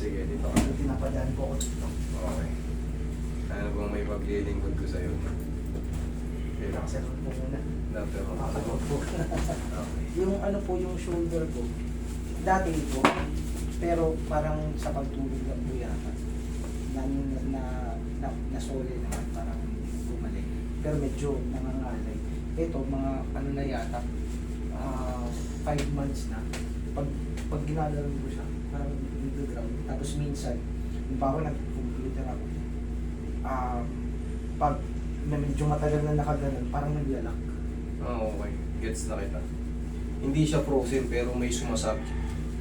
Sige, dito ka. Ano, pinapadaan po ako dito. Okay. Ano bang may paglilingkod ko sa'yo? Relax po muna. Doctor, Makakabot po. okay. Yung ano po yung shoulder ko, dati ito, pero parang sa pagtulog lang po yata. Nasole naman, parang bumalik. Pero medyo nangangalay. Ito, mga ano na yata, 5 months na. Pag ginalaw ko siya, parang into ground. Tapos minsan, yung pa ako nag-computer ako, pag na medyo matagal na nakaganon, parang naglalak. Oh, okay. Gets na kita. Hindi siya frozen pero may sumasabit.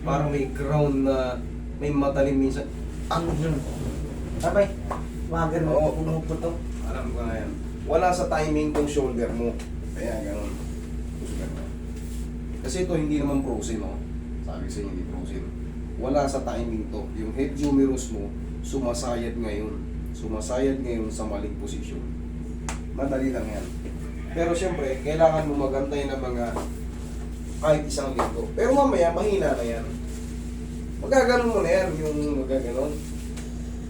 Parang may ground na may matalim minsan. Sabay, mga ganun, Oo. pumuputok. Alam ko na yan. Wala sa timing tong shoulder mo. Kaya ganun. Gusto ka. Kasi ito hindi naman frozen, no? Sabi ko sa inyo, hindi frozen. Wala sa timing to. Yung head humerus mo, sumasayad ngayon. Sumasayad ngayon sa maling posisyon. Madali lang yan. Pero syempre, kailangan mo magantay ng mga kahit isang linggo. Pero mamaya, mahina na yan. Magaganon mo na yan, yung magaganon.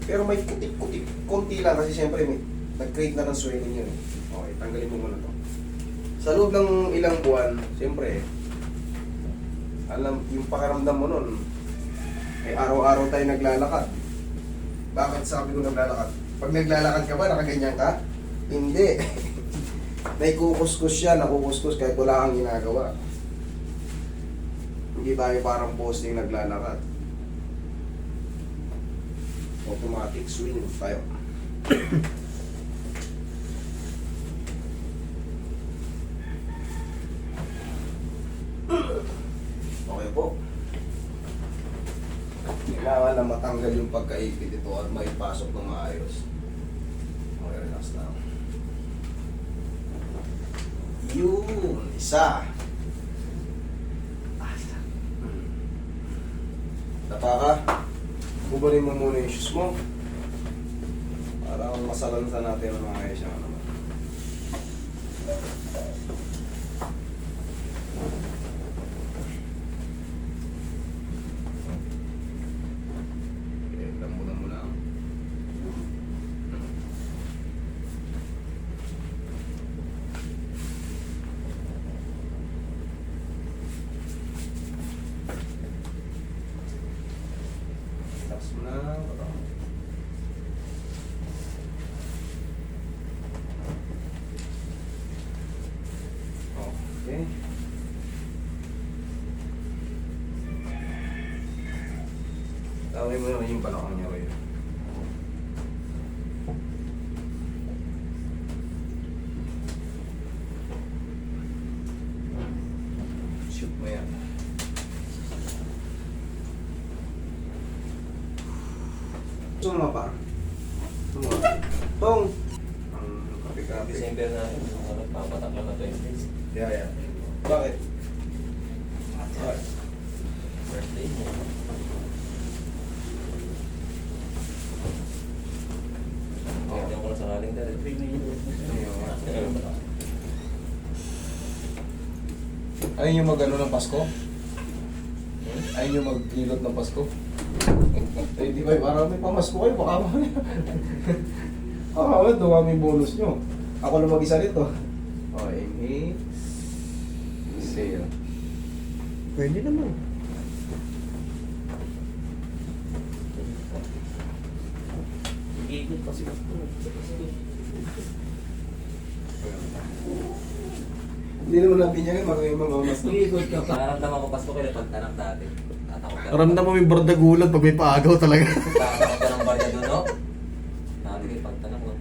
Pero may kutik-kutik, konti lang kasi syempre may nag-create na ng swelling yun. Okay, tanggalin mo muna to. Sa loob ng ilang buwan, syempre, alam, yung pakaramdam mo nun, eh araw-araw tayo naglalakad. Bakit sabi ko naglalakad? Pag naglalakad ka ba, nakaganyan ka? Hindi. Naikukuskus siya, nakukuskus kahit wala kang ginagawa. Hindi tayo parang posting naglalakad. Automatic swing tayo. Okay po. Kailangan na matanggal yung pagkaipit ito at may pasok na maayos. Okay, relax na. Yun, isa. Tapa ka. Bubalin mo muna yung shoes mo. Para masalansan natin ang mga ayos yung naman. Okay, lambunan mo lang. Relax mo lang. Okay. Tawin mo naman yung palakang niya kayo. Shoot mo yan. Sumapa. Sumapa. Tong! Ang kapi-kapi. December na yun, nagpapatak lang na 20 days. Yeah. Bakit? Bakit? Birthday mo. Hindi ako na sakaling dahil. Ayun yung mag-ano ng Pasko? Ayun yung mag-ilot ng Pasko? Eh, di ba parang may pamasko kayo? Baka mo na. Baka dumami bonus nyo. Ako lang mag-isa rito. Okay, inhale. Exhale. Pwede naman. Ikot kasi ako. Hindi naman natin yan, mga mas. Ikot ka pa. Naramdaman ko Pasko kayo pag anak dati. Ramdam mo may bardagulan pag may paagaw talaga. Tatakot ka ng barya doon, no? Dati kayo pagtanong ko.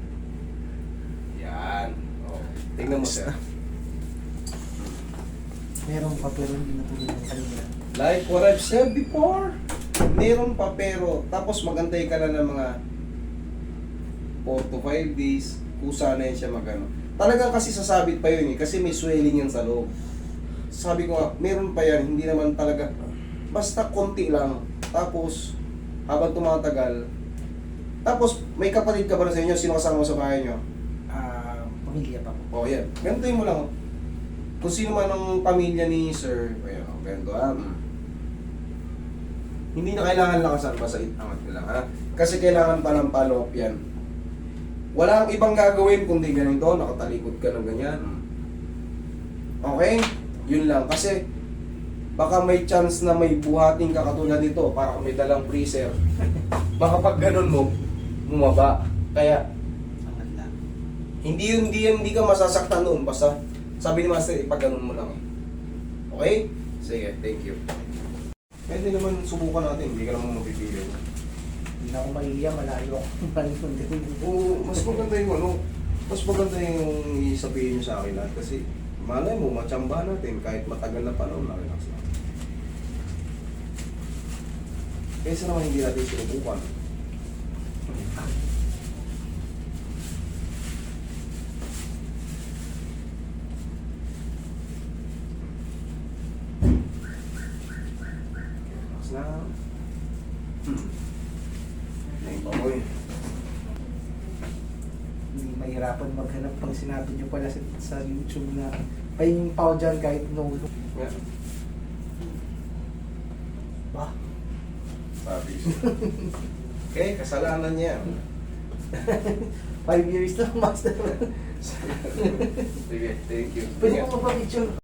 Yan. Oh. Tingnan mo sir. Meron pa pero hindi na tuloy ng kanina. Like what I've said before, meron pa pero tapos magantay ka na ng mga 4 to 5 days kung sana yan siya magano. Talagang kasi sasabit pa yun eh, kasi may swelling yan sa loob. Sabi ko nga, meron pa yan, hindi naman talaga, basta konti lang. Tapos, habang tumatagal, tapos may kapatid ka ba na sa inyo? Sino kasama mo sa bahay nyo? Pamilya pa po. O yan, ganitoy mo lang. Kung sino man ang pamilya ni Sir, ayan, ganito Hindi na kailangan lakasan, basta itangat ko lang ha. Kasi kailangan pa ng follow-up yan. Wala kang ibang gagawin kundi ganito, nakatalikod ka ng ganyan. Okay? Yun lang. Kasi baka may chance na may buhating ka katulad nito para kung may dalang freezer. Baka pag ganun mo, bumaba. Kaya Angat lang. hindi ka masasaktan noon. Basta sabi ni Master, ipag ganun mo lang. Okay? Sige, thank you. Pwede naman subukan natin, hindi ka naman mapipili. Hindi na ako mahihiya, malayo ako. Malayo din. Oo, mas maganda yung mas maganda yung isabihin nyo sa akin lahat kasi malay mo, matsamba natin kahit matagal na panahon na relax lang. Kaysa naman hindi natin sinubukan. Relax lang. Ayun pa mo eh. Hindi mahirapan maghanap pang sinabi niyo pala sa YouTube na pahingin pa ako dyan kahit no. Yeah. Bah, Sabi siya. Okay, kasalanan niya. 5 years na master. Sige, thank you. Pwede mo mapapicture.